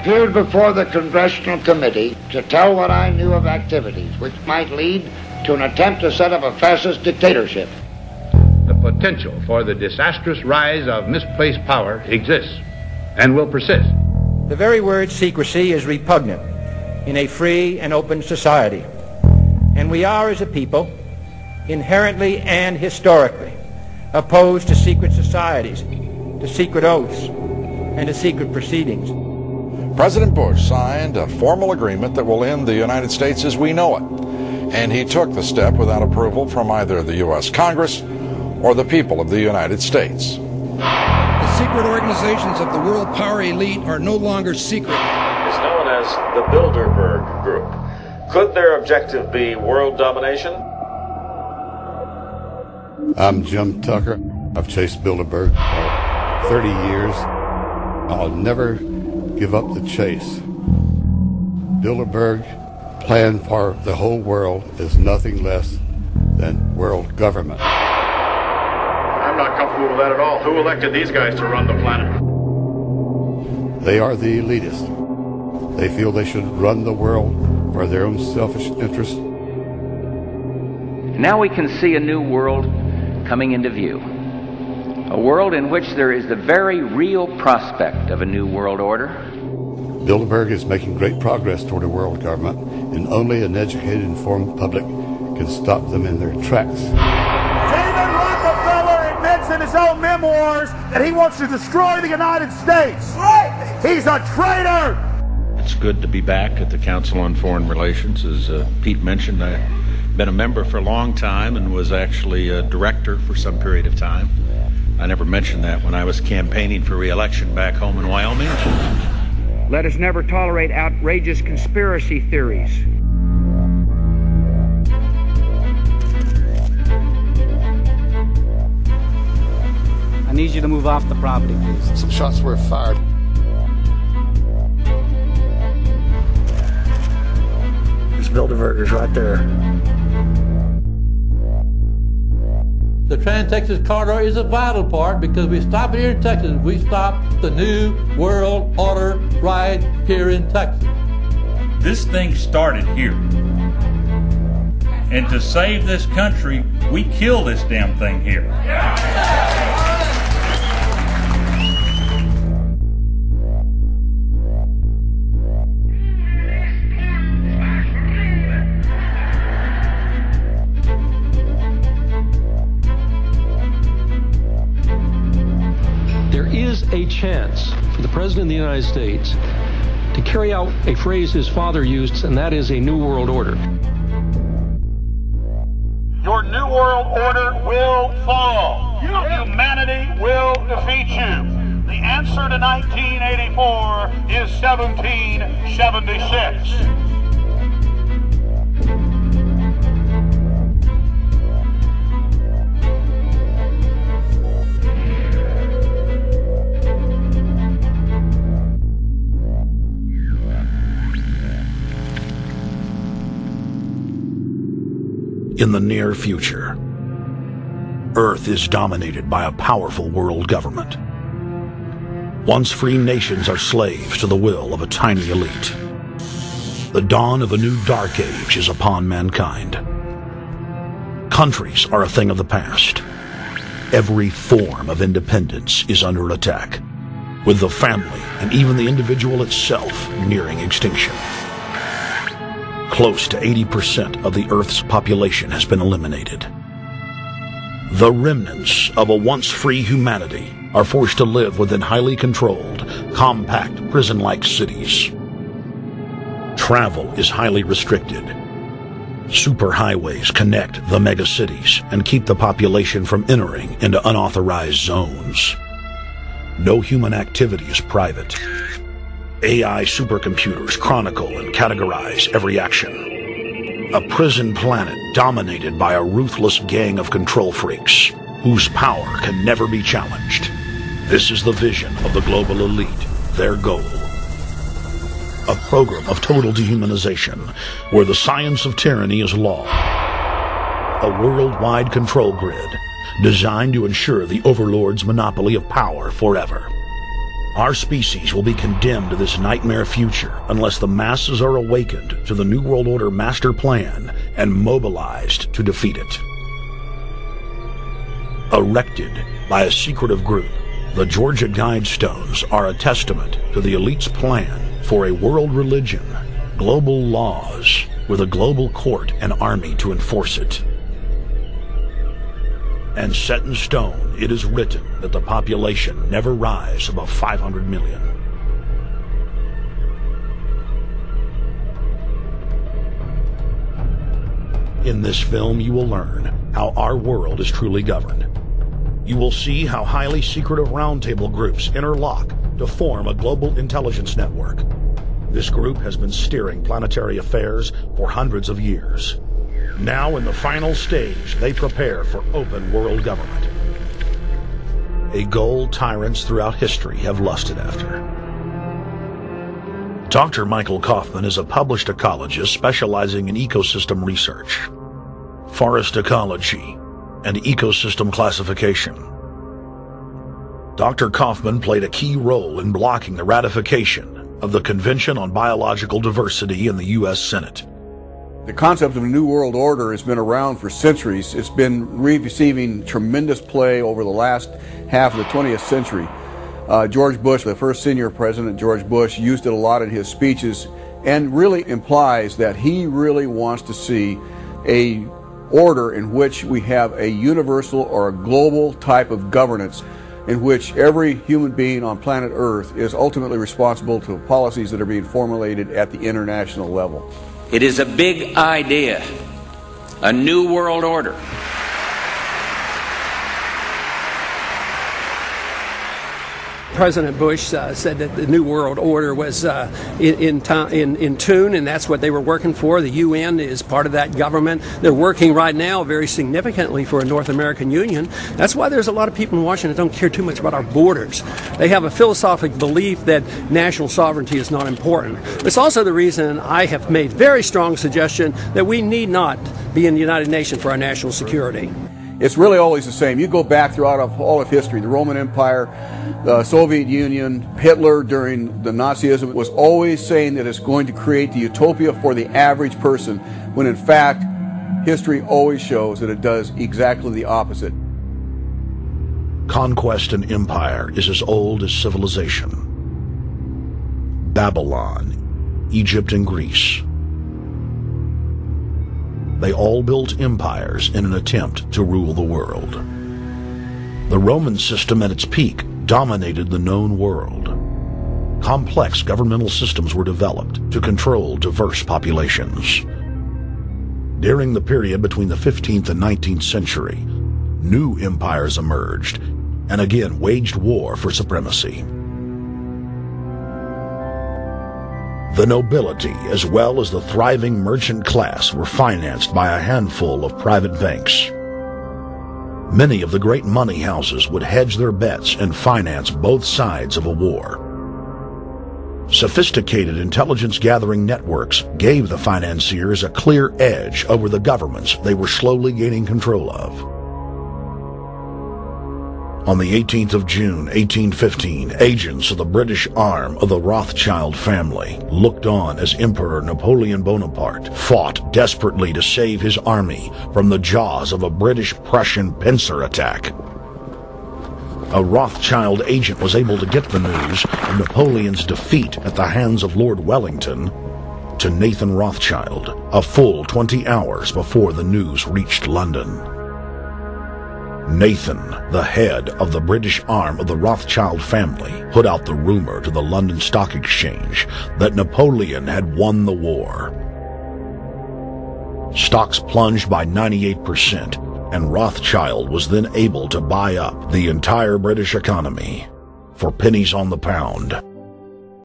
appeared before the Congressional Committee to tell what I knew of activities which might lead to an attempt to set up a fascist dictatorship. The potential for the disastrous rise of misplaced power exists and will persist. The very word secrecy is repugnant in a free and open society, and we are, as a people, inherently and historically opposed to secret societies, to secret oaths, and to secret proceedings. President Bush signed a formal agreement that will end the United States as we know it, and he took the step without approval from either the U.S. Congress or the people of the United States. The secret organizations of the world power elite are no longer secret. It's known as the Bilderberg Group. Could their objective be world domination? I'm Jim Tucker. I've chased Bilderberg for 30 years. I'll never give up the chase. Bilderberg plan for the whole world is nothing less than world government. I'm not comfortable with that at all. Who elected these guys to run the planet? They are the elitists. They feel they should run the world for their own selfish interests. Now we can see a new world coming into view. A world in which there is the very real prospect of a new world order. Bilderberg is making great progress toward a world government, and only an educated, informed public can stop them in their tracks. David Rockefeller admits in his own memoirs that he wants to destroy the United States. Right. He's a traitor. It's good to be back at the Council on Foreign Relations. As Pete mentioned, I've been a member for a long time and was actually a director for some period of time. I never mentioned that when I was campaigning for re-election back home in Wyoming. Let us never tolerate outrageous conspiracy theories. I need you to move off the property, please. Some shots were fired. There's Bilderbergers right there. The Trans-Texas Corridor is a vital part because we stop it here in Texas. We stop the New World Order right here in Texas. This thing started here. And to save this country, we kill this damn thing here. A chance for the President of the United States to carry out a phrase his father used, and that is a new world order. Your new world order will fall. Humanity will defeat you. The answer to 1984 is 1776. In the near future, Earth is dominated by a powerful world government. Once free nations are slaves to the will of a tiny elite. The dawn of a new dark age is upon mankind. Countries are a thing of the past. Every form of independence is under attack, with the family and even the individual itself nearing extinction. Close to 80% of the Earth's population has been eliminated. The remnants of a once free humanity are forced to live within highly controlled, compact, prison-like cities. Travel is highly restricted. Superhighways connect the megacities and keep the population from entering into unauthorized zones. No human activity is private. AI supercomputers chronicle and categorize every action. A prison planet dominated by a ruthless gang of control freaks, whose power can never be challenged. This is the vision of the global elite, their goal. A program of total dehumanization, where the science of tyranny is law. A worldwide control grid, designed to ensure the overlord's monopoly of power forever. Our species will be condemned to this nightmare future unless the masses are awakened to the New World Order master plan and mobilized to defeat it. Erected by a secretive group, the Georgia Guidestones are a testament to the elite's plan for a world religion, global laws, with a global court and army to enforce it. And set in stone, it is written that the population never rise above 500 million. In this film, you will learn how our world is truly governed. You will see how highly secretive roundtable groups interlock to form a global intelligence network. This group has been steering planetary affairs for hundreds of years. Now, in the final stage, they prepare for open world government. A goal tyrants throughout history have lusted after. Dr. Michael Kaufman is a published ecologist specializing in ecosystem research, forest ecology, and ecosystem classification. Dr. Kaufman played a key role in blocking the ratification of the Convention on Biological Diversity in the U.S. Senate. The concept of a new world order has been around for centuries. It's been receiving tremendous play over the last half of the 20th century. George Bush, the first senior president, George Bush, used it a lot in his speeches and really implies that he really wants to see a order in which we have a universal or a global type of governance in which every human being on planet Earth is ultimately responsible to policies that are being formulated at the international level. It is a big idea, a new world order. President Bush said that the New World Order was in tune, and that's what they were working for. The UN is part of that government. They're working right now very significantly for a North American Union. That's why there's a lot of people in Washington that don't care too much about our borders. They have a philosophic belief that national sovereignty is not important. It's also the reason I have made very strong suggestion that we need not be in the United Nations for our national security. It's really always the same. You go back throughout all of history, the Roman Empire, the Soviet Union, Hitler during the Nazism was always saying that it's going to create the utopia for the average person, when in fact, history always shows that it does exactly the opposite. Conquest and empire is as old as civilization. Babylon, Egypt, and Greece. They all built empires in an attempt to rule the world. The Roman system at its peak dominated the known world. Complex governmental systems were developed to control diverse populations. During the period between the 15th and 19th century, new empires emerged and again waged war for supremacy. The nobility, as well as the thriving merchant class, were financed by a handful of private banks. Many of the great money houses would hedge their bets and finance both sides of a war. Sophisticated intelligence-gathering networks gave the financiers a clear edge over the governments they were slowly gaining control of. On the 18th of June, 1815, agents of the British arm of the Rothschild family looked on as Emperor Napoleon Bonaparte fought desperately to save his army from the jaws of a British-Prussian pincer attack. A Rothschild agent was able to get the news of Napoleon's defeat at the hands of Lord Wellington to Nathan Rothschild, a full 20 hours before the news reached London. Nathan, the head of the British arm of the Rothschild family, put out the rumor to the London Stock Exchange that Napoleon had won the war. Stocks plunged by 98%, and Rothschild was then able to buy up the entire British economy for pennies on the pound.